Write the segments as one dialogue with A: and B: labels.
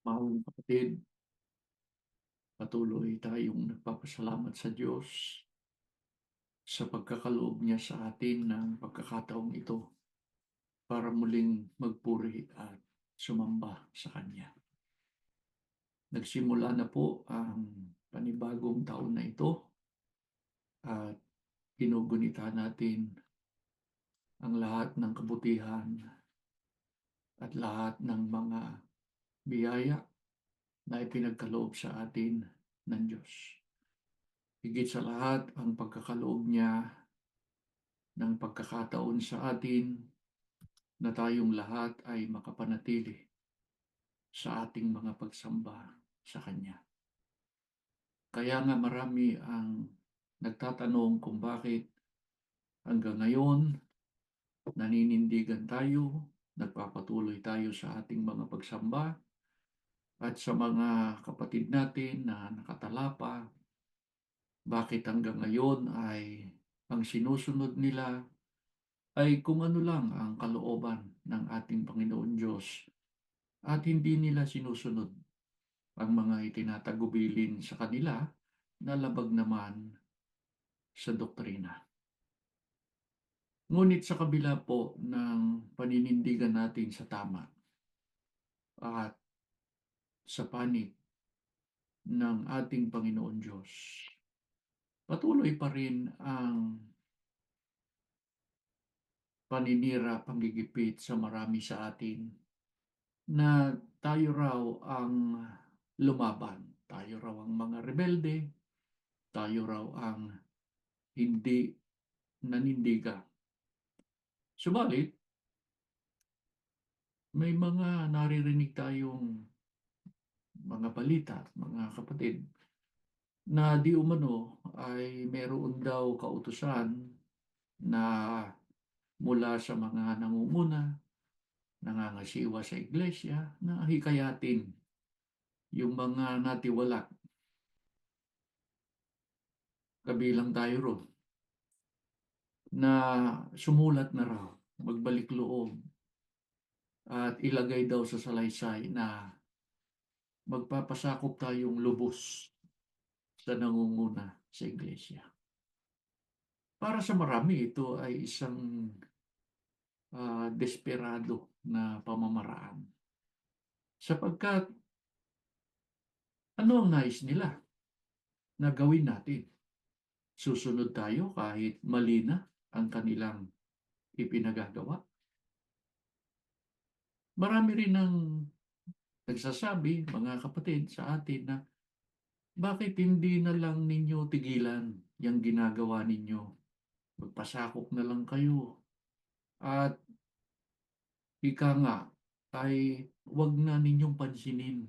A: Mahal na kapatid, patuloy tayong nagpapasalamat sa Diyos sa pagkakaloob niya sa atin ng pagkakataong ito para muling magpuri at sumamba sa Kanya. Nagsimula na po ang panibagong taon na ito at ginugunita natin ang lahat ng kabutihan at lahat ng mga biyaya na ipinagkaloob sa atin ng Diyos. Higit sa lahat ang pagkakaloob niya ng pagkakataon sa atin na tayong lahat ay makapanatili sa ating mga pagsamba sa Kanya. Kaya nga marami ang nagtatanong kung bakit hanggang ngayon naninindigan tayo, nagpapatuloy tayo sa ating mga pagsamba at sa mga kapatid natin na nakatalapa, bakit hanggang ngayon ay ang sinusunod nila ay kung ano lang ang kalooban ng ating Panginoon Diyos at hindi nila sinusunod ang mga itinatagubilin sa kanila na labag naman sa doktrina. Ngunit sa kabila po ng paninindigan natin sa tama at sa panig ng ating Panginoon Diyos, patuloy pa rin ang paninira, panggigipit sa marami sa atin na tayo raw ang lumaban. Tayo raw ang mga rebelde, tayo raw ang hindi nanindiga. Subalit, may mga naririnig tayong mga balita, mga kapatid, na di umano ay meron daw kautusan na mula sa mga nangunguna, nangangasiwa sa iglesia, na hikayatin yung mga natiwala, kabilang tayo ron, na sumulat na raw, magbalik loob, at ilagay daw sa salaysay na magpapasakop tayong lubos sa nangunguna sa iglesia. Para sa marami, ito ay isang desperado na pamamaraan. Sapagkat ano ang nais nila na gawin natin? Susunod tayo kahit mali na ang kanilang ipinagagawa? Marami rin ang nagsasabi, mga kapatid, sa atin na bakit hindi na lang ninyo tigilan yung ginagawa ninyo? Magpasakop na lang kayo. At ika nga, ay wag na ninyong pansinin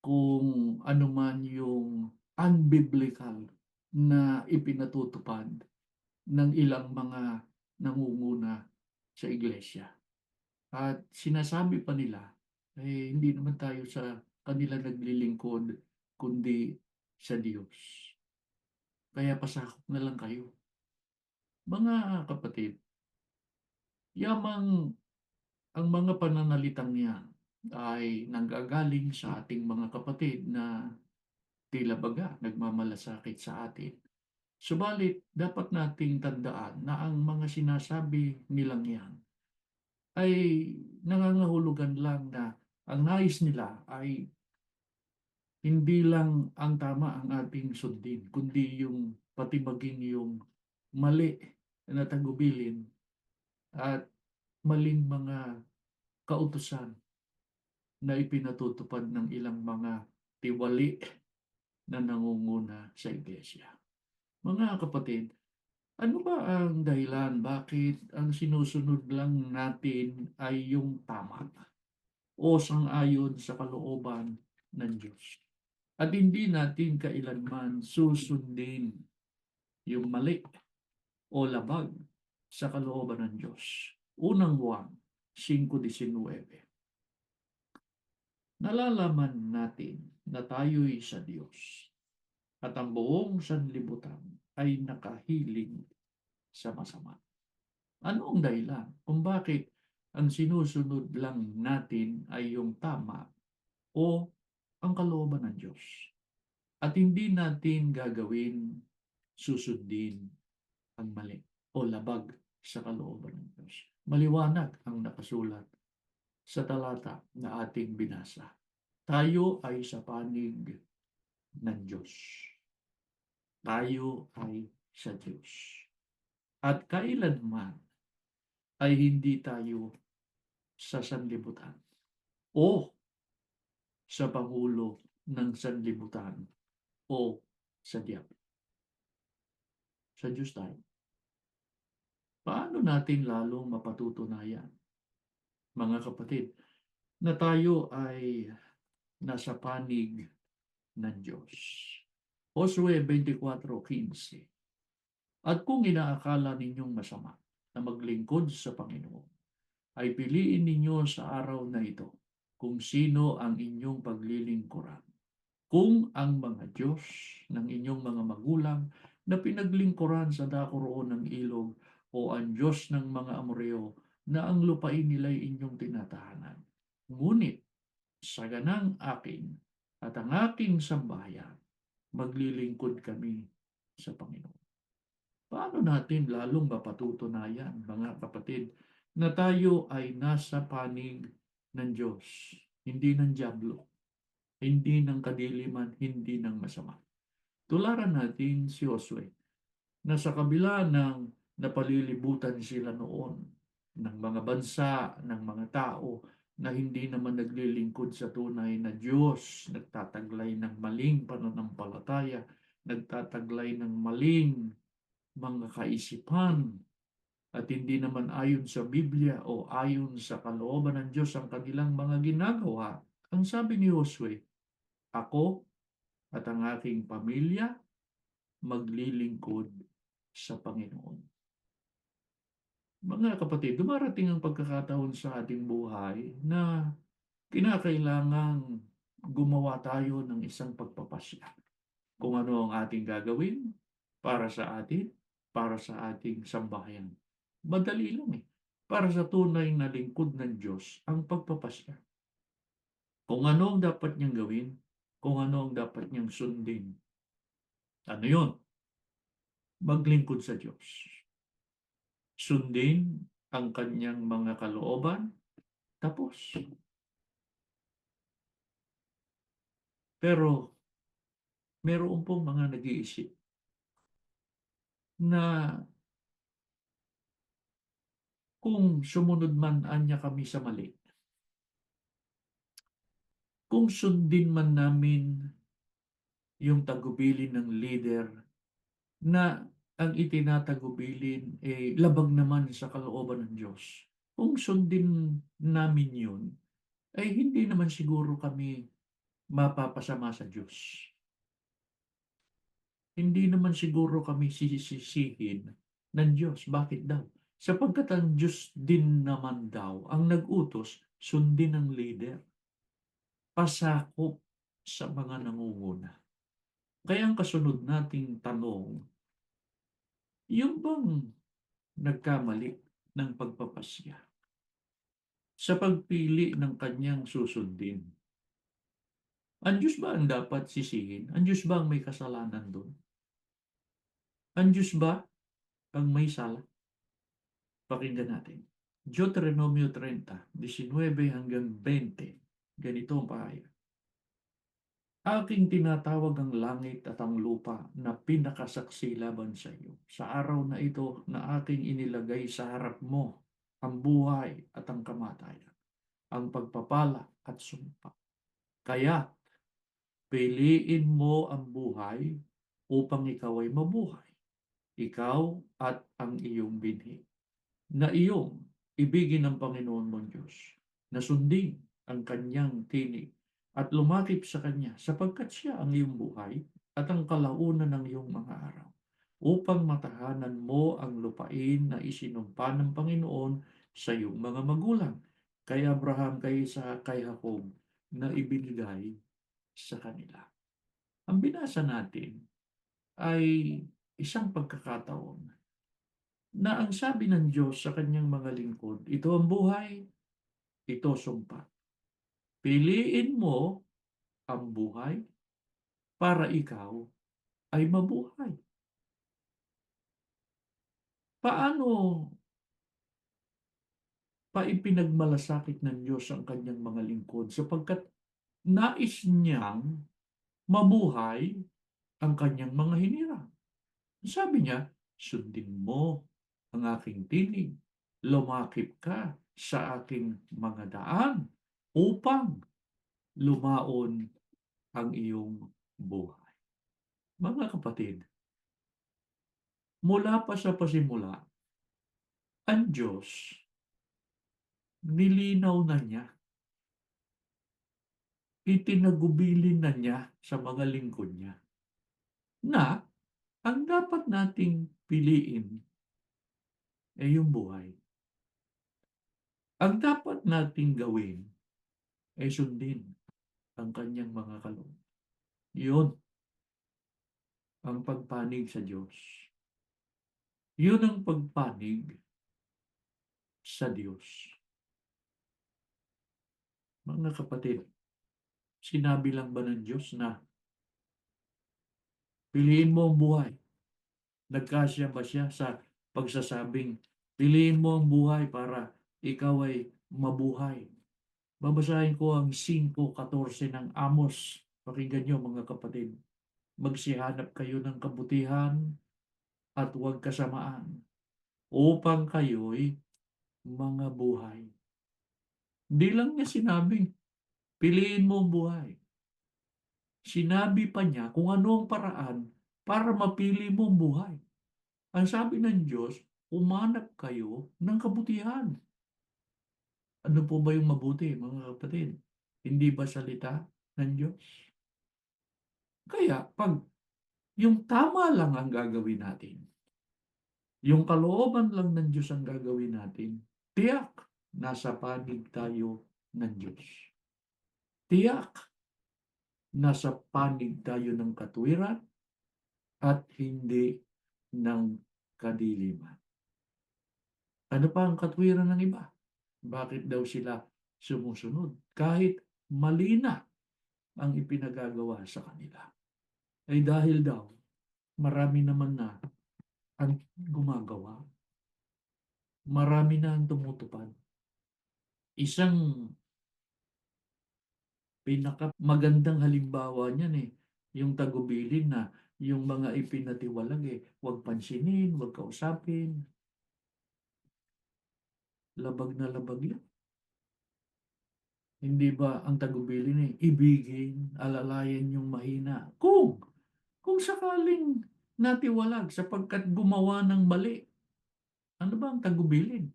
A: kung ano man yung unbiblical na ipinatutupad ng ilang mga nangunguna sa iglesia. At sinasabi pa nila, hindi naman tayo sa kanila naglilingkod, kundi sa Diyos. Kaya pasakop na lang kayo. Mga kapatid, yamang ang mga pananalitang yan ay nanggagaling sa ating mga kapatid na tila baga nagmamalasakit sa atin. Subalit, dapat nating tandaan na ang mga sinasabi nilang yan ay nangangahulugan lang na ang nais nila ay hindi lang ang tama ang ating sundin, kundi yung pati maging yung mali na tagubilin at maling mga kautusan na ipinatutupad ng ilang mga tiwali na nangunguna sa iglesia. Mga kapatid, ano ba ang dahilan bakit ang sinusunod lang natin ay yung tama o sang-ayon sa kalooban ng Diyos? At hindi natin kailanman susundin yung mali o labag sa kalooban ng Diyos. Unang Juan 5:19. Nalalaman natin na tayo'y sa Diyos at ang buong sanlibutan ay nakahiling sa masama. Ano ang dahilan kung bakit ang sinusunod lang natin ay yung tama o ang kalooban ng Diyos. At hindi natin susundin ang mali o labag sa kalooban ng Diyos. Maliwanag ang nakasulat sa talata na ating binasa. Tayo ay sa panig ng Diyos. Tayo ay sa Diyos. At kailanman ay hindi tayo sa sanlibutan o sa pangulo ng sanlibutan o sa diablo. Sa Diyos tayo. Paano natin lalong mapatutunayan, mga kapatid, na tayo ay nasa panig ng Diyos? Josue 24:15. At kung inaakala ninyong masama na maglingkod sa Panginoon, ay piliin ninyo sa araw na ito kung sino ang inyong paglilingkuran. Kung ang mga Diyos ng inyong mga magulang na pinaglingkuran sa dako roon ng ilog, o ang Diyos ng mga Amoreo na ang lupain nila'y inyong tinatahanan. Ngunit sa ganang akin at ang aking sambahayan, maglilingkod kami sa Panginoon. Paano natin lalong mapatutunayan, mga kapatid, na tayo ay nasa panig ng Diyos, hindi ng diablo, hindi ng kadiliman, hindi ng masama? Tularan natin si Josue na sa kabila ng napalilibutan sila noon ng mga bansa, ng mga tao na hindi naman naglilingkod sa tunay na Diyos, nagtataglay ng maling pananampalataya, nagtataglay ng maling mga kaisipan, at hindi naman ayon sa Biblia o ayon sa kalooban ng Diyos ang kanilang mga ginagawa. Ang sabi ni Josue, ako at ang aking pamilya maglilingkod sa Panginoon. Mga kapatid, dumarating ang pagkakataon sa ating buhay na kinakailangang gumawa tayo ng isang pagpapasya. Kung ano ang ating gagawin para sa atin, para sa ating sambahayan. Madali lang eh. Para sa tunay na lingkod ng Diyos, ang pagpapasya. Kung ano ang dapat niyang gawin, kung ano ang dapat niyang sundin. Ano yun? Maglingkod sa Diyos. Sundin ang kanyang mga kalooban, tapos. Pero meron pong mga nag-iisip na kung sumunod man anya kami sa mali, kung sundin man namin yung tagubilin ng leader na ang itinatagubilin labag naman sa kalooban ng Diyos. Kung sundin namin yun, ay hindi naman siguro kami mapapasama sa Diyos. Hindi naman siguro kami sisisihin ng Diyos. Bakit daw? Sapagkat ang Diyos din naman daw ang nag-utos, sundin ang leader, pasakop sa mga nangunguna. Kaya ang kasunod nating tanong, yung bang nagkamali ng pagpapasya sa pagpili ng kanyang susundin? Ang Diyos ba ang dapat sisihin? Ang Diyos ba ang may kasalanan doon? Ang Diyos ba ang may sala? Pakinggan natin. Deuteronomio 30:19-20. Ganito ang pahayag. Aking tinatawag ang langit at ang lupa na pinakasaksi laban sa iyo. Sa araw na ito na aking inilagay sa harap mo ang buhay at ang kamatayan, ang pagpapala at sumpa. Kaya piliin mo ang buhay upang ikaw ay mabuhay, ikaw at ang iyong binhi, na iyong ibigin ng Panginoon mong Diyos, na sundin ang kanyang tinig at lumakip sa kanya, sapagkat siya ang iyong buhay at ang kalaunan ng iyong mga araw, upang matahanan mo ang lupain na isinumpa ng Panginoon sa iyong mga magulang, kay Abraham, kay Isaac, kay Jacob, na ibinigay sa kanila. Ang binasa natin ay isang pagkakataon na ang sabi ng Diyos sa kanyang mga lingkod, ito ang buhay, ito sumpa. Piliin mo ang buhay para ikaw ay mabuhay. Paano pa ipinagmalasakit ng Diyos ang kanyang mga lingkod sapagkat nais niyang mabuhay ang kanyang mga hinirang. Sabi niya, sundin mo ang aking tinig, lumakip ka sa aking mga daan upang lumaon ang iyong buhay. Mga kapatid, mula pa sa pasimula, ang Diyos nilinaw na niya, itinagubilin na niya sa mga lingkod niya na ang dapat nating piliin ay yung buhay. Ang dapat nating gawin ay sundin ang kanyang mga kalooban. Yun ang pagpanig sa Diyos. Yun ang pagpanig sa Diyos. Mga kapatid, sinabi lang ba ng Diyos na piliin mo ang buhay? Nagkasya ba siya sa pagsasabing piliin mo ang buhay para ikaw ay mabuhay? Babasahin ko ang 5:14 ng Amos. Pakinggan niyo mga kapatid. Magsihanap kayo ng kabutihan at huwag kasamaan upang kayo'y mga buhay. Hindi lang niya sinabing, piliin mo ang buhay. Sinabi pa niya kung ano ang paraan para mapili mo ang buhay. Ang sabi ng Diyos, umanap kayo ng kabutihan. Ano po ba yung mabuti, mga kapatid? Hindi ba salita ng Diyos? Kaya, pag yung tama lang ang gagawin natin, yung kalooban lang ng Diyos ang gagawin natin, tiyak, nasa panig tayo ng Diyos. Tiyak, nasa panig tayo ng katwiran at hindi ng kadiliman. Ano pa ang katwiran ng iba? Bakit daw sila sumusunod? Kahit mali na ang ipinagagawa sa kanila. Ay dahil daw, marami naman na ang gumagawa. Marami na ang tumutupad. Isang pinakamagandang halimbawa niyan yung tagubilin na yung mga ipinatiwalag huwag pansinin, huwag kausapin. Labag na labag yan. Hindi ba ang tagubilin ibigin, alalayan yung mahina. Kung sakaling natiwalag sapagkat gumawa ng mali, ano ba ang tagubilin?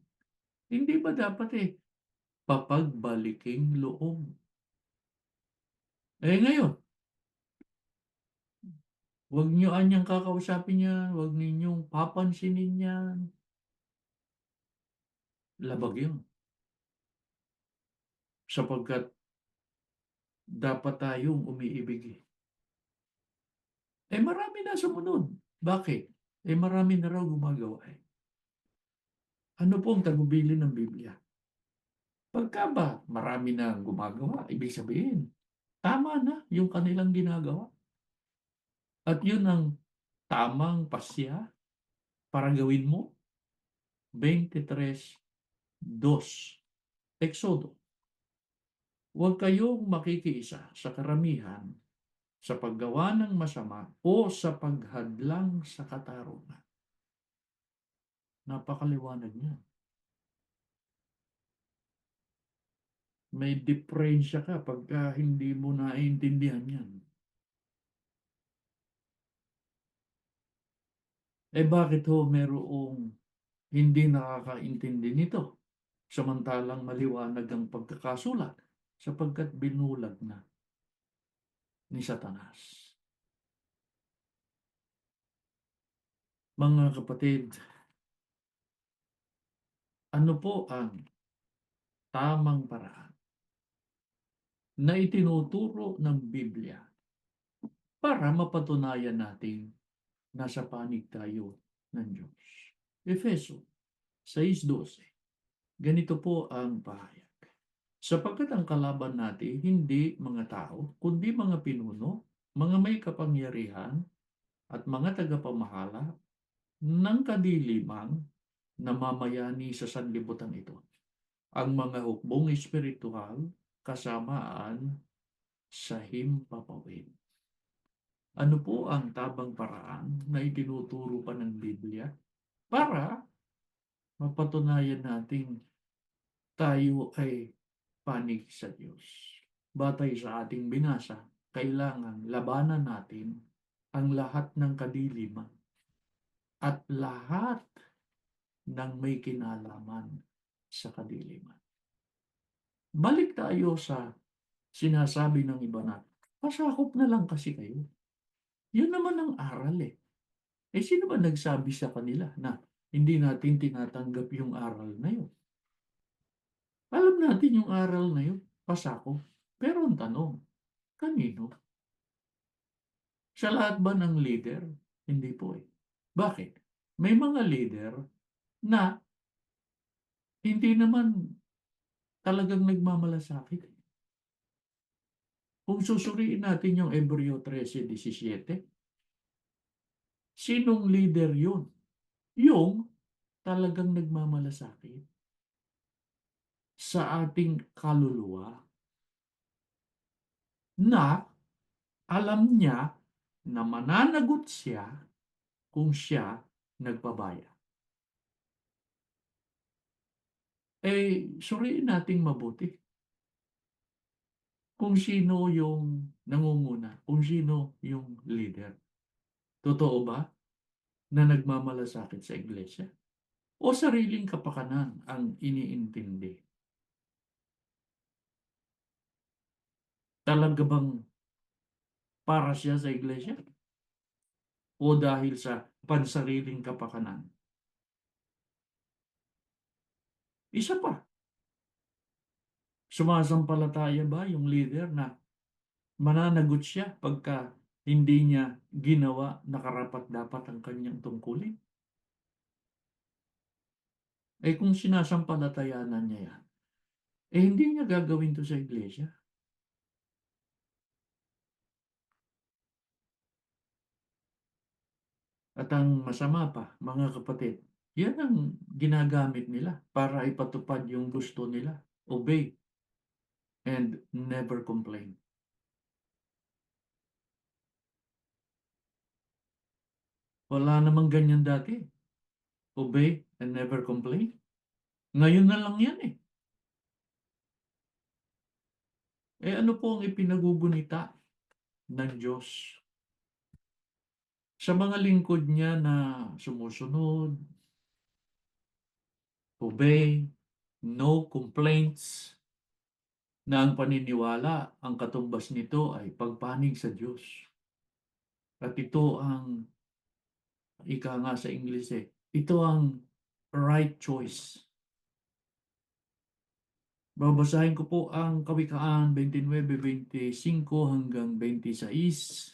A: Hindi ba dapat papagbaliking loob? Ngayon, huwag niyo anyang kakausapin yan, huwag ninyong papansinin yan. Labag yun. Sapagkat dapat tayong umiibig marami na sumunod. Bakit? Marami na raw gumagawa Ano po ang tagubilin ng Biblia? Pagka ba marami na gumagawa, ibig sabihin, tama na yung kanilang ginagawa. At yun ang tamang pasya para gawin mo. 23:2 Exodo. Huwag kayong makikiisa sa karamihan sa paggawa ng masama o sa paghadlang sa katarungan. Napakaliwanag niya. May diferensya ka pagka hindi mo naiintindihan yan. Bakit ho merong hindi nakakaintindi nito? Samantalang maliwanag ang pagkakasulat sapagkat binulag na ni Satanas. Mga kapatid, ano po ang tamang paraan na itinuturo ng Biblia para mapatunayan natin nasa panig tayo ng Diyos? Efeso 6:12. Ganito po ang pahayag. Sapagkat ang kalaban natin hindi mga tao, kundi mga pinuno, mga may kapangyarihan, at mga tagapamahala ng kadiliman na mamayani sa sanlibutan ito. Ang mga hukbong espiritual kasamaan sa himpapawid. Ano po ang tabang paraan na itinuturo pa ng Biblia para mapatunayan nating tayo ay panig sa Diyos? Batay sa ating binasa, kailangan labanan natin ang lahat ng kadiliman at lahat ng may kinalaman sa kadiliman. Balik tayo sa sinasabi ng iba na, pasakop na lang kasi kayo. Yun naman ang aral eh. Eh sino ba nagsabi sa kanila na hindi natin tinatanggap yung aral na yun? Alam natin yung aral na yun, pasakop. Pero ang tanong, kanino? Sa lahat ba ng leader? Hindi po eh. Bakit? May mga leader na hindi naman talagang nagmamalasakit. Kung susuriin natin yung Hebreo 13:17, sinong leader yun? Yung talagang nagmamalasakit sa ating kaluluwa na alam niya na mananagot siya kung siya nagpabaya. Suriin nating mabuti kung sino yung nangunguna, kung sino yung leader. Totoo ba na nagmamalasakit sa iglesia? O sariling kapakanan ang iniintindi? Talaga bang para siya sa iglesia? O dahil sa pansariling kapakanan? Isa pa, sumasampalataya ba yung leader na mananagot siya pagka hindi niya ginawa na karapat-dapat ang kanyang tungkulin? Kung sinasampalatayanan niya yan, hindi niya gagawin to sa iglesia. At ang masama pa, mga kapatid, yan ang ginagamit nila para ipatupad yung gusto nila. Obey and never complain. Wala namang ganyan dati. Obey and never complain. Ngayon na lang yan eh. Ano po ang ipinagugunita ng Diyos sa mga lingkod niya na sumusunod, obey, no complaints, na ang paniniwala, ang katumbas nito ay pagpanig sa Diyos. At ito ang, ika nga sa English ito ang right choice. Babasahin ko po ang Kawikaan 29:25 hanggang 26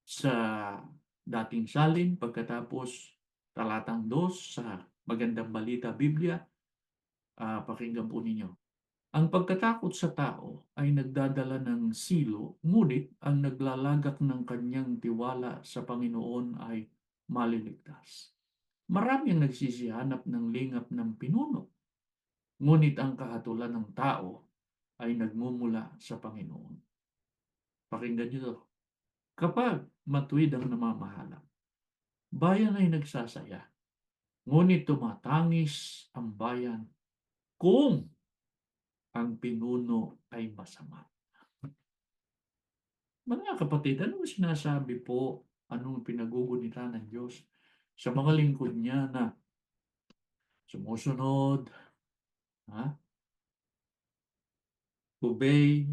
A: sa dating salin, pagkatapos talatang 2 sa Magandang Balita Biblia. Pakinggan po ninyo. Ang pagkatakot sa tao ay nagdadala ng silo, ngunit ang naglalagak ng kanyang tiwala sa Panginoon ay maliligtas. Marami ang nagsisihanap ng lingap ng pinuno, ngunit ang kahatulan ng tao ay nagmumula sa Panginoon. Pakinggan niyo to. Kapag matuwid ang namamahala, bayan ay nagsasaya, ngunit tumatangis ang bayan kung ang pinuno ay masama. Mga kapatid, anong sinasabi po, anong pinagugunita ng Diyos sa mga lingkod niya na sumusunod, ha? Obey,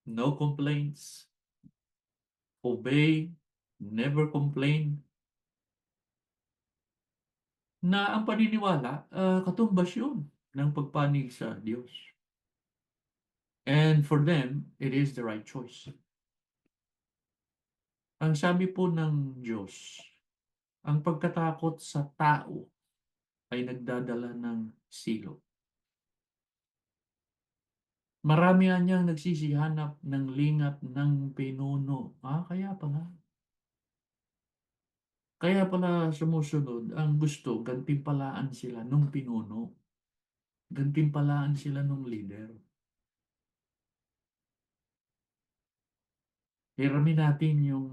A: no complaints, obey, never complain, na ang paniniwala, katumbas yun ng pagpanig sa Diyos. And for them, it is the right choice. Ang sabi po ng Diyos, ang pagkatakot sa tao ay nagdadala ng silo. Maramihan niyang nagsisihanap ng lingap ng pinuno. Kaya pala. Kaya pala sumusunod, ang gusto, gantimpalaan sila nung pinuno. Gantimpalaan sila nung leader. Hiramin natin yung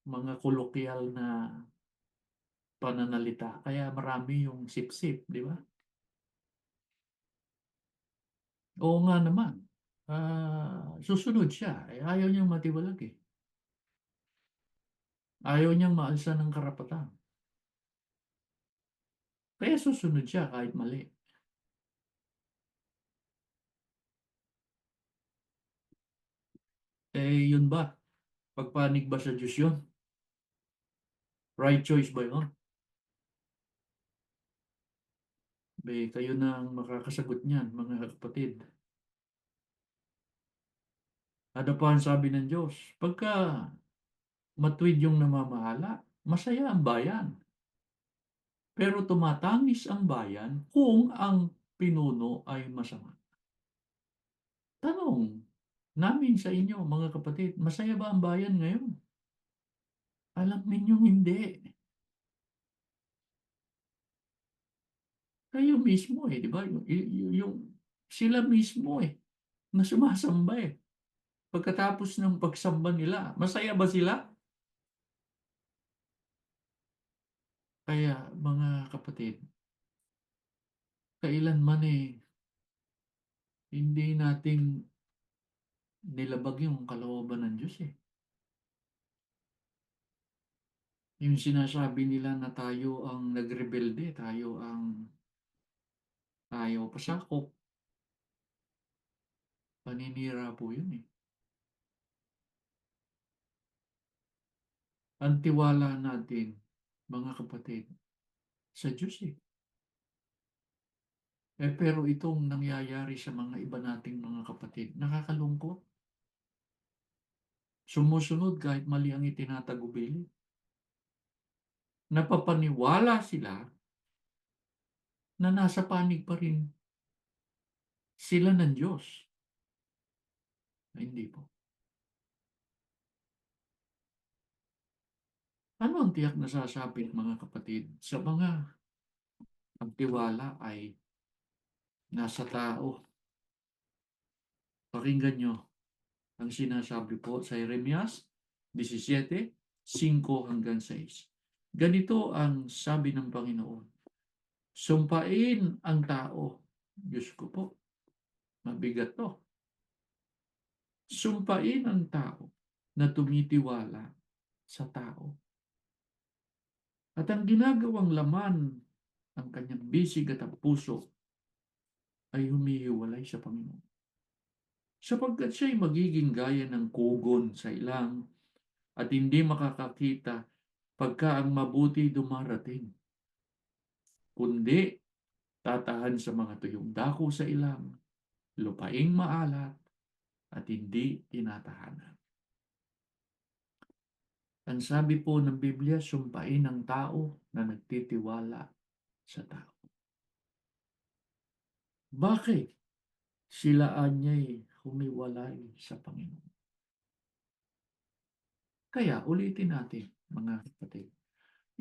A: mga kolokyal na pananalita. Kaya marami yung sip-sip, di ba? Oo nga naman. Susunod siya. Ayaw niyang matiwalag eh. Ayaw niyang maalsa ng karapatan. Kaya susunod siya kahit mali. Yun ba? Pagpanig ba sa Diyos yun? Right choice ba yun? Kayo na ang makakasagot niyan, mga kapatid. Ano pa ang sabi ng Diyos? Pagka matuwid yung namamahala, masaya ang bayan. Pero tumatangis ang bayan kung ang pinuno ay masama. Tanong namin sa inyo, mga kapatid, masaya ba ang bayan ngayon? Alam ninyong hindi. Kayo mismo di ba? Yung sila mismo na sumasamba Pagkatapos ng pagsamba nila, masaya ba sila? Kaya mga kapatid, kailanman hindi nating nilabag yung kalooban ng Diyos Yung sinasabi nila na tayo ang nagrebelde, tayo ang ayaw pasakop, paninira po yun Ang tiwala natin, mga kapatid, sa Diyos pero itong nangyayari sa mga iba nating mga kapatid, nakakalungkot. Sumusunod kahit mali ang itinatagubili. Napapaniwala sila na nasa panig pa rin sila ng Diyos. Hindi po. Ano ang tiyak na sasabing mga kapatid sa mga ang tiwala ay nasa tao? Pakinggan nyo ang sinasabi po sa Jeremias 17:5-6. Ganito ang sabi ng Panginoon. Sumpain ang tao. Diyos ko po, mabigat to. Sumpain ang tao na tumitiwala sa tao. At ang ginagawang laman ng kanyang bisig at ang puso ay humihiwalay sa Panginoon. Sapagkat siya'y magiging gaya ng kugon sa ilang at hindi makakakita pagka ang mabuti dumarating, kundi tatahan sa mga tuyong dako sa ilang, lupaing maalat at hindi tinatahanan. Ang sabi po ng Biblia, sumpain ang tao na nagtitiwala sa tao. Bakit? Sila anya'y humiwalay sa Panginoon. Kaya ulitin natin, mga kapatid,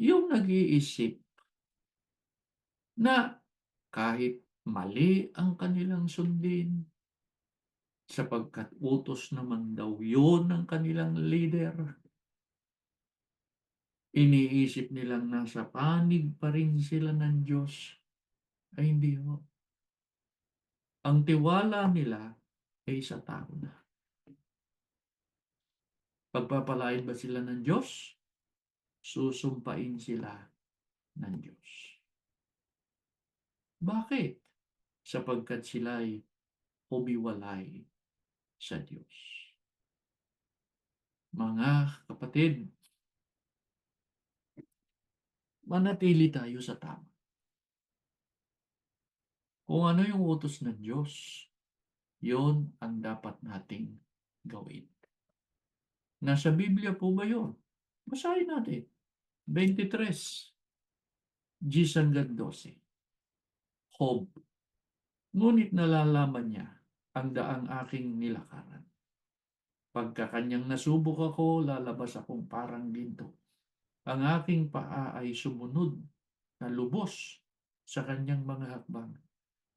A: yung nag-iisip na kahit mali ang kanilang sundin, sapagkat utos naman daw yun ng kanilang leader, iniisip nilang nasa panig pa rin sila ng Diyos, ay hindi ho. Ang tiwala nila ay sa tao na. Pagpapalain ba sila ng Diyos? Susumpain sila ng Diyos. Bakit? Sapagkat sila'y humiwalay sa Diyos. Mga kapatid, manatili tayo sa tama. Kung ano yung utos ng Diyos, yon ang dapat nating gawin. Nasa Biblia po ba yun? Basahin natin. 23, 10-12. Job. Ngunit nalalaman niya ang daang aking nilakaran. Pagka kanyang nasubok ako, lalabas akong parang ginto. Ang aking paa ay sumunod na lubos sa kanyang mga hakbang.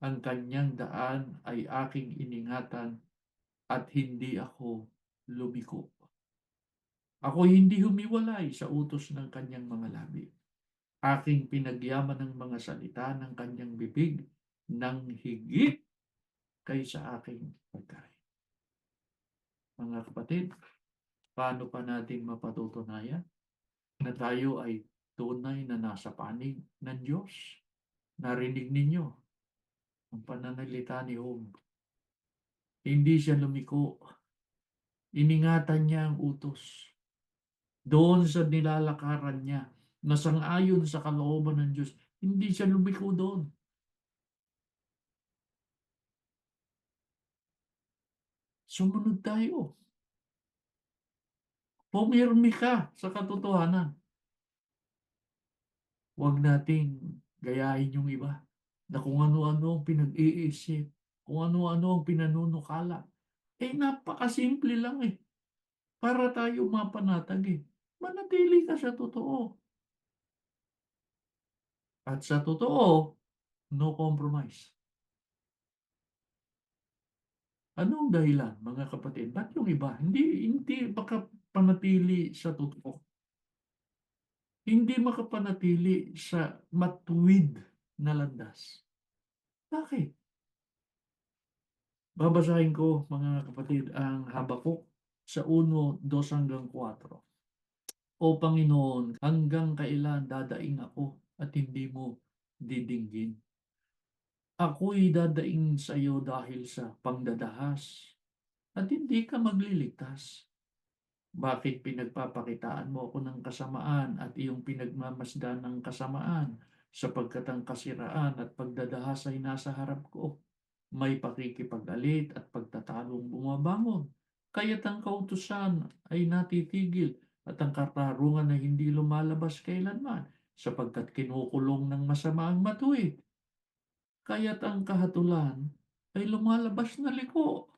A: Ang kanyang daan ay aking iningatan at hindi ako lumiko. Ako hindi humiwalay sa utos ng kanyang mga labi. Aking pinagyaman ng mga salita ng kanyang bibig ng higit kaysa aking pagkain. Mga kapatid, paano pa natin mapatutunayan na tayo ay tunay na nasa panig ng Diyos? Narinig ninyo ang pananalita ni Job. Hindi siya lumiko. Iningatan niya ang utos. Doon sa nilalakaran niya, na sang-ayon sa kalooban ng Diyos, hindi siya lumiko doon. Sumunod tayo. Pumirmi ka sa katotohanan. Huwag nating gayahin yung iba na kung ano-ano ang pinag-iisip, kung ano-ano ang pinanunukala. Napakasimple lang para tayo mapanatag Manatili ka sa totoo. At sa totoo, no compromise. Anong dahilan, mga kapatid? Ba't yung iba? Hindi makapanatili sa totoo. Hindi makapanatili sa matuwid na landas. Bakit? Babasahin ko, mga kapatid, ang Habakuk sa 1:2-4. O Panginoon, hanggang kailan dadaing ako at hindi mo didinggin? Ako'y dadaing sa iyo dahil sa pangdadahas at hindi ka magliligtas. Bakit pinagpapakitaan mo ako ng kasamaan at iyong pinagmamasdan ng kasamaan sapagkat ang kasiraan at pagdadahas ay nasa harap ko? May pakikipag-alit at pagtatalong bumabangon. Kaya't ang kautusan ay natitigil at ang katarungan ay hindi lumalabas kailanman sapagkat kinukulong ng masama ang matuwid. Kaya't ang kahatulan ay lumalabas na liko.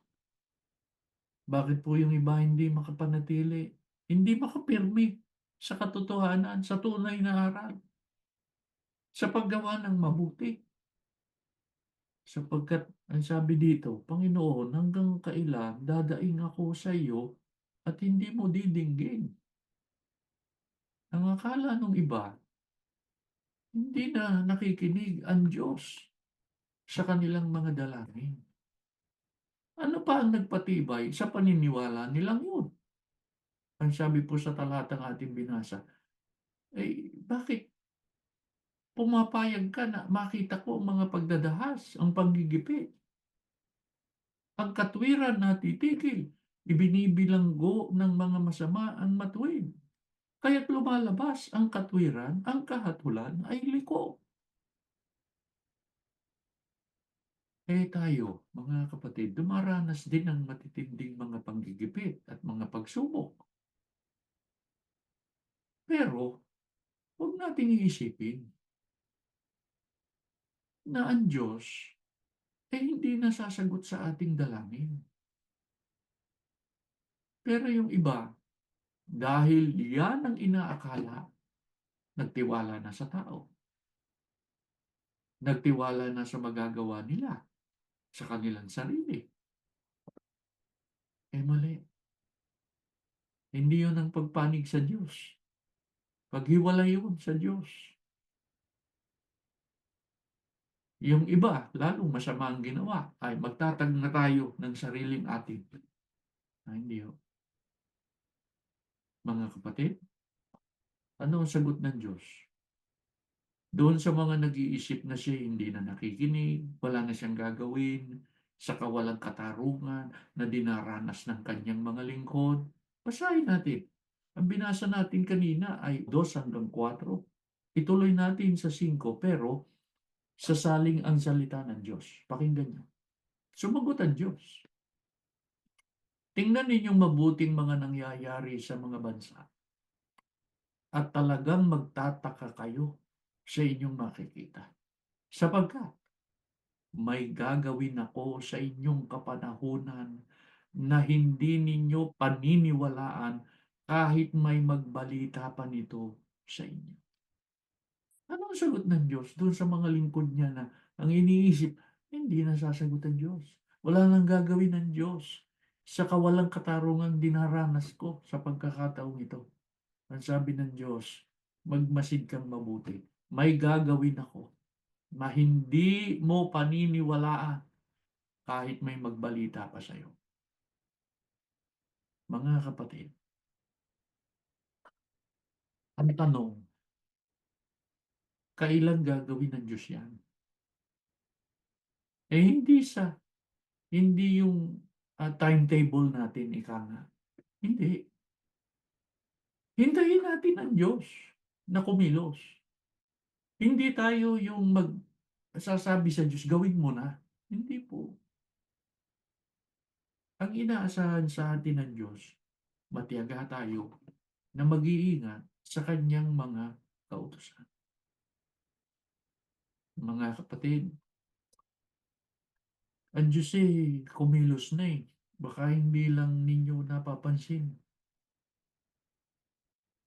A: Bakit po yung iba hindi makapanatili, hindi makapirmi sa katotohanan, sa tunay na aral, sa paggawa ng mabuti? Sapagkat ang sabi dito, Panginoon, hanggang kailan dadaing ako sa iyo at hindi mo didinggin? Ang akala ng iba, hindi na nakikinig ang Diyos sa kanilang mga dalangin. Ano pa ang nagpatibay sa paniniwala nilang yun? Ang sabi po sa talatang ating binasa, bakit pumapayag ka na makita ko ang mga pagdadahas, ang panggigipit, ang katwiran na titigil, ibinibilanggo ng mga masama ang matuwid. Kaya't lumalabas ang katwiran, ang kahatulan ay liko. Tayo, mga kapatid, dumaranas din ng matitinding mga panggigipit at mga pagsubok. Pero, huwag nating iisipin na ang Diyos hindi nasasagot sa ating dalangin. Pero yung iba, dahil yan ang inaakala, nagtiwala na sa tao. Nagtiwala na sa magagawa nila, sa kanilang sarili. Mali. Hindi yun ang pagpanig sa Diyos. Paghiwalay yun sa Diyos. Yung iba, lalong masama ang ginawa, ay magtatag na tayo ng sariling atin. Hindi ho. Mga kapatid, ano ang sagot ng Diyos? Doon sa mga nag-iisip na siya hindi na nakikinig, wala na siyang gagawin, sa kawalang katarungan na dinaranas ng kanyang mga lingkod. Basahin natin. Ang binasa natin kanina ay 2-4. Ituloy natin sa 5, pero sasaling ang salita ng Diyos. Pakinggan niyo. Sumagot ang Diyos. Tingnan ninyong mabuting mga nangyayari sa mga bansa at talagang magtataka kayo sa inyong makikita. Sapagkat may gagawin ako sa inyong kapanahunan na hindi ninyo paniniwalaan kahit may magbalita pa nito sa inyo. Ano ang sagot ng Diyos doon sa mga lingkod niya na ang iniisip, hindi nasasagot ang Diyos. Wala nang gagawin ng Diyos sa kawalang katarungang dinaranas ko sa pagkakataong ito. Ang sabi ng Diyos, magmasid kang mabuti. May gagawin ako na hindi mo paniniwalaan kahit may magbalita pa sa'yo. Mga kapatid, ang tanong, kailan gagawin ng Diyos yan? Hindi yung timetable natin, ika nga. Hindi. Hintayin natin ang Diyos na kumilos. Hindi tayo yung magsasabi sa Diyos, gawin mo na. Hindi po. Ang inaasahan sa atin ng Diyos, matiyaga tayo na mag-iingat sa kanyang mga kautusan. Mga kapatid, ang Diyos kumilos na eh. Baka hindi lang ninyo napapansin.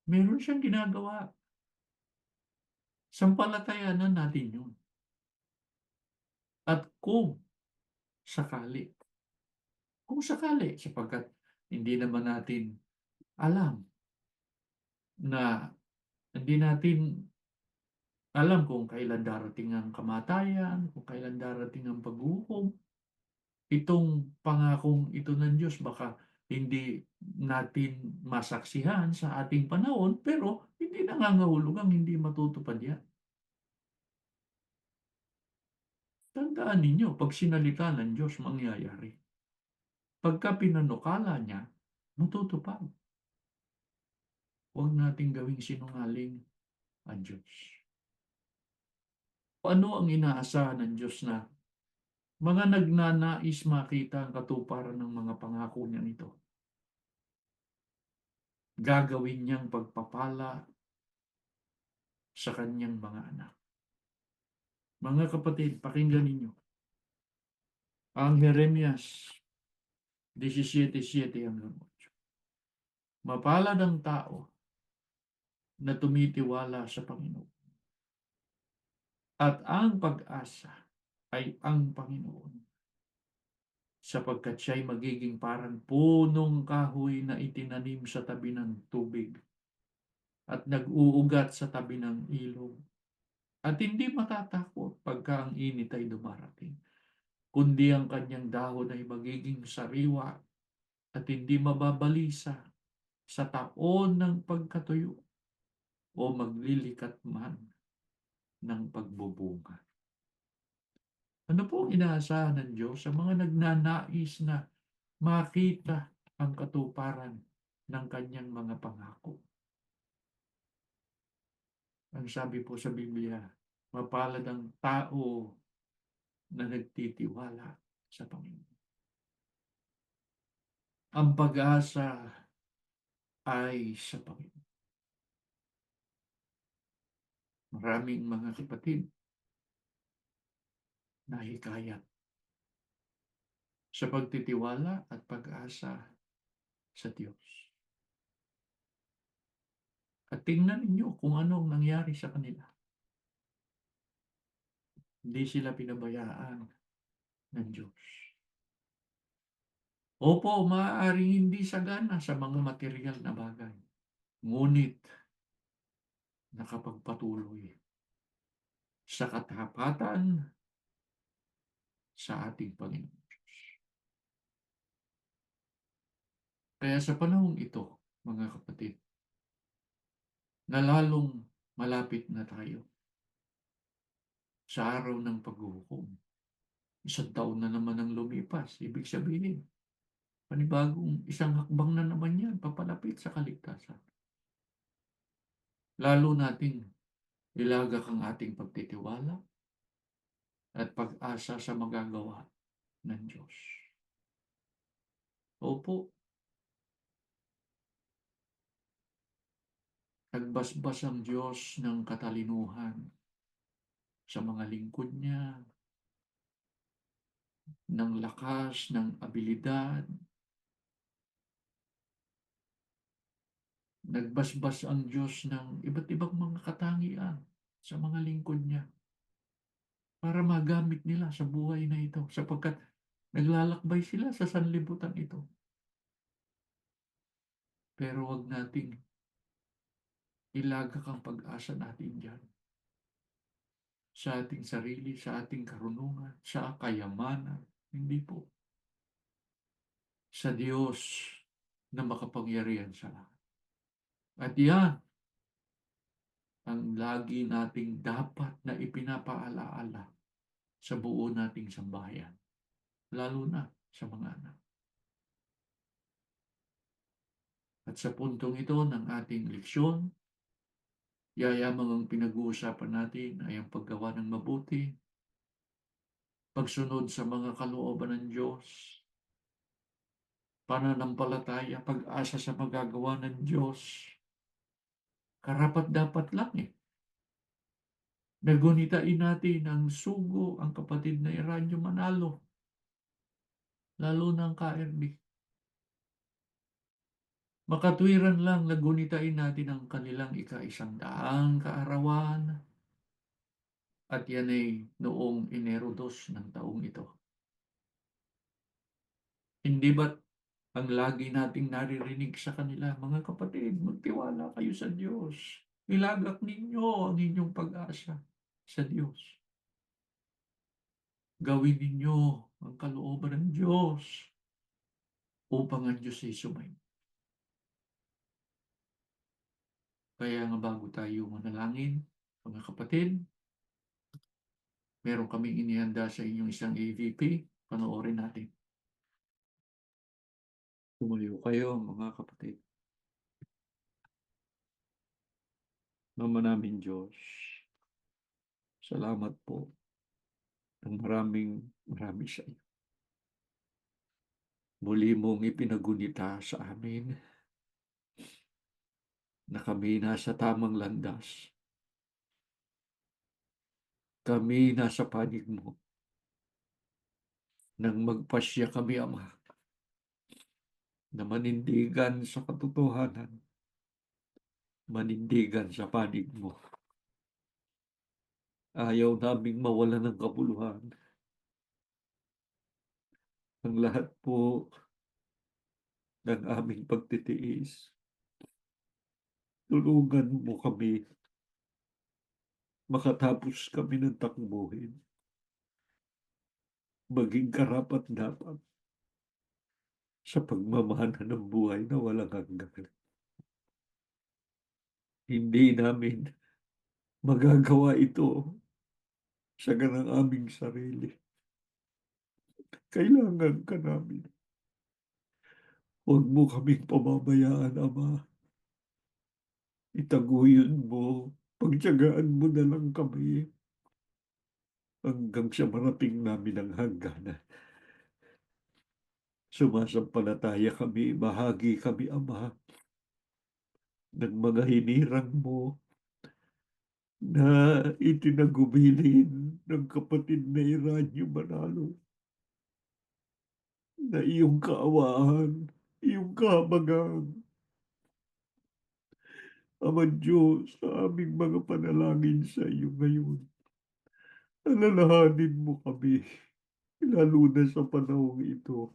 A: Meron siyang ginagawa. Sampalatayanan natin yun. At sakali, kung sakali, sapagkat hindi naman natin alam na hindi natin alam kung kailan darating ang kamatayan, kung kailan darating ang paghukom. Itong pangakong ito ng Diyos baka hindi natin masaksihan sa ating panahon, pero hindi nangangahulugang hindi matutupad yan. Tandaan ninyo, pag sinalita ng Diyos, mangyayari. Pagka pinanukala niya, matutupad. Huwag nating gawing sinungaling ang Diyos. Ano ang inaasahan ng Diyos na mga nagnanais makita ang katuparan ng mga pangako niya nito? Gagawin niyang pagpapala sa kanyang mga anak. Mga kapatid, pakinggan ninyo. Ang Jeremias 17:7-8. Mapalad ang tao na tumitiwala sa Panginoon. At ang pag-asa ay ang Panginoon, sapagkat siya'y magiging parang punong kahoy na itinanim sa tabi ng tubig at nag-uugat sa tabi ng ilog. At hindi matatakot pagka ang init ay dumarating, kundi ang kanyang dahon ay magiging sariwa at hindi mababalisa sa taon ng pagkatuyo o maglilikat man ng pagbubunga. Ano po ang inaasahan ng Diyos sa mga nagnanais na makita ang katuparan ng kanyang mga pangako? Ang sabi po sa Biblia, mapalad ang tao na nagtitiwala sa Panginoon. Ang pag-asa ay sa Panginoon. Maraming mga kapatid na hikayat sa pagtitiwala at pag-asa sa Diyos. At tingnan ninyo kung ano ang nangyari sa kanila. Hindi sila pinabayaan ng Diyos. Opo, maaaring hindi sagana sa mga material na bagay. Ngunit nakapagpatuloy sa katapatan sa ating Panginoon. Kaya sa panahong ito, mga kapatid, na lalong malapit na tayo sa araw ng paghuhukom. Isang taon na naman ang lumipas. Ibig sabihin, panibagong isang hakbang na naman yan, papalapit sa kaligtasan. Lalo nating ilagak ang ating pagtitiwala at pag-asa sa magagawa ng Diyos. Opo, nagbasbas ang Diyos ng katalinuhan sa mga lingkod niya ng lakas, ng abilidad. Nagbasbas ang Diyos ng iba't ibang mga katangian sa mga lingkod niya para magamit nila sa buhay na ito sapagkat naglalakbay sila sa sanlibutan ito. Pero wag nating ilagak ang pag-asa natin diyan sa ating sarili, sa ating karunungan, sa kayamanan. Hindi po. Sa Diyos na makapangyarihan sa lahat. At yan ang lagi nating dapat na ipinapaalaala sa buo nating sambahayan, lalo na sa mga anak. At sa puntong ito ng ating leksyon, yayamang ang pinag-uusapan natin ay ang paggawa ng mabuti, pagsunod sa mga kalooban ng Diyos, pananampalataya, pag-asa sa magagawa ng Diyos. Karapat-dapat lang eh. Nagunitain natin ang sugo, ang kapatid na Eranio Manalo, lalo na ang KRD. Makatwiran lang nagunitain natin ang kanilang ika-100 kaarawan at yan ay noong Enero 2 ng taong ito. Hindi ba't ang lagi nating naririnig sa kanila, mga kapatid, magtiwala kayo sa Diyos. Ilagak ninyo ang inyong pag-asa sa Diyos. Gawin ninyo ang kalooban ng Diyos upang ang Diyos ay sumayin. Kaya nga bago tayo manalangin, mga kapatid, meron kaming inihanda sa inyong isang AVP. Panoorin natin. Tumayo kayo, mga kapatid. Ama namin Diyos, salamat po ng marami sa iyo. Muli mong ipinagunita sa amin na kami nasa tamang landas. Kami nasa panig mo nang magpasya kami, Ama, na manindigan sa katotohanan, manindigan sa panig mo. Ayaw naming mawala ng kabuluhan. Ang lahat po ng aming pagtitiis, tulungan mo kami makatapos kami ng takbuhin, maging karapat-dapat sa pagmamana ng buhay na walang hanggan. Hindi namin magagawa ito sa ganang aming sarili. Kailangan ka namin. Huwag mo kaming pababayaan, Ama. Itaguyod mo, pagtiyagaan mo na lang kami hanggang sa marating namin ang hangganan. Sumasampalataya kami, bahagi kami, Ama, ng mga hinirang mo na itinagubilin ng kapatid na Eranio Manalo, na iyong kaawaan, iyong kahabagan. Ama Diyos, sa aming mga panalangin sa iyo ngayon, alalahanin mo kami, lalo na sa panahong ito.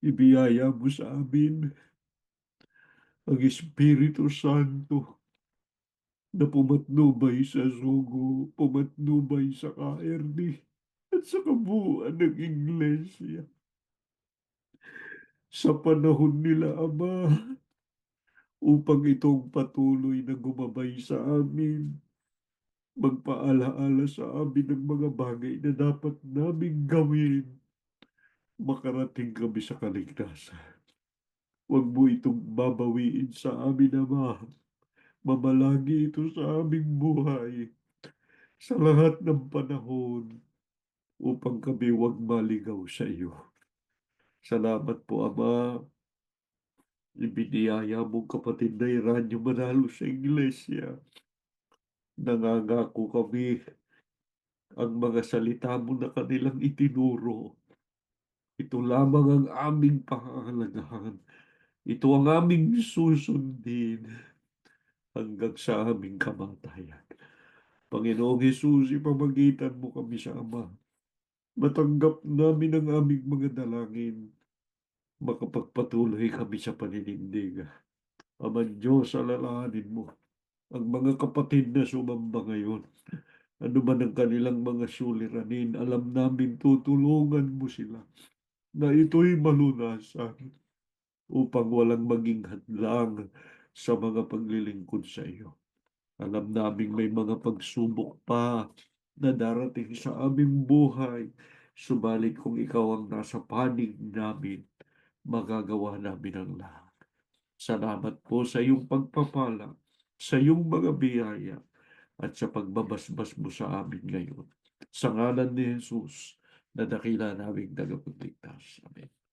A: Ibiyaya mo sa amin ang Espiritu Santo na pumatnubay sa Sugo, pumatnubay sa KRD, at sa kabuuan ng Iglesia. Sa panahon nila, Ama, upang itong patuloy na gumabay sa amin, magpaalaala sa amin ng mga bagay na dapat naming gawin, makarating kami sa kaligtasan. Huwag mo itong babawiin sa amin, Ama. Mamalagi ito sa aming buhay sa lahat ng panahon upang kami huwag maligaw sa iyo. Salamat po, Ama. Ibiniyaya mong kapatid na Eranio Manalo sa Iglesia. Nangangako kami
B: ang mga salita mo na kanilang itinuro. Ito lamang ang aming pangangalagaan. Ito ang aming susundin hanggang sa aming kamatayan. Panginoong Hesus, ipamagitan mo kami sa Ama. Matanggap namin ang aming mga dalangin. Makapagpatuloy kami sa paninindig. Ama Diyos, alalahanin mo ang mga kapatid na sumamba ngayon. Ano man ang kanilang mga suliranin, alam namin tutulungan mo sila na ito'y malunasan upang walang maging hadlang sa mga paglilingkod sa iyo. Alam naming may mga pagsubok pa na darating sa aming buhay. Subalit kung ikaw ang nasa panig namin, magagawa namin ang lahat. Salamat po sa iyong pagpapala, sa iyong mga biyaya, at sa pagbabasbas mo sa amin ngayon. Sa ngalan ni Jesus, na dakila naming tagapagligtas. Amen.